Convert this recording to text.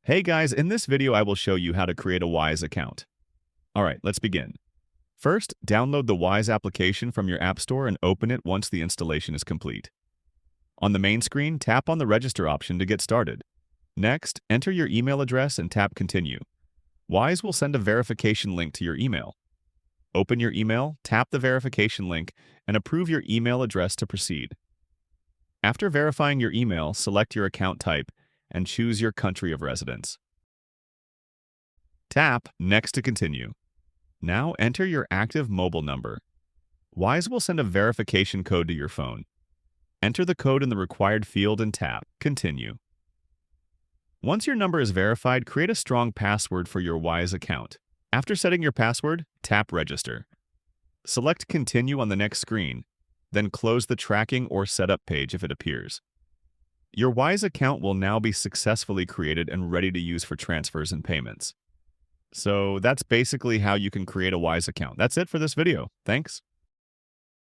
Hey guys, in this video I will show you how to create a Wise account. Alright, let's begin. First, download the Wise application from your App Store and open it once the installation is complete. On the main screen, tap on the Register option to get started. Next, enter your email address and tap Continue. Wise will send a verification link to your email. Open your email, tap the verification link, and approve your email address to proceed. After verifying your email, select your account type and choose your country of residence. Tap Next to continue. Now enter your active mobile number. Wise will send a verification code to your phone. Enter the code in the required field and tap Continue. Once your number is verified, create a strong password for your Wise account. After setting your password, tap Register. Select Continue on the next screen, then close the tracking or setup page if it appears. Your Wise account will now be successfully created and ready to use for transfers and payments. So that's basically how you can create a Wise account. That's it for this video. Thanks.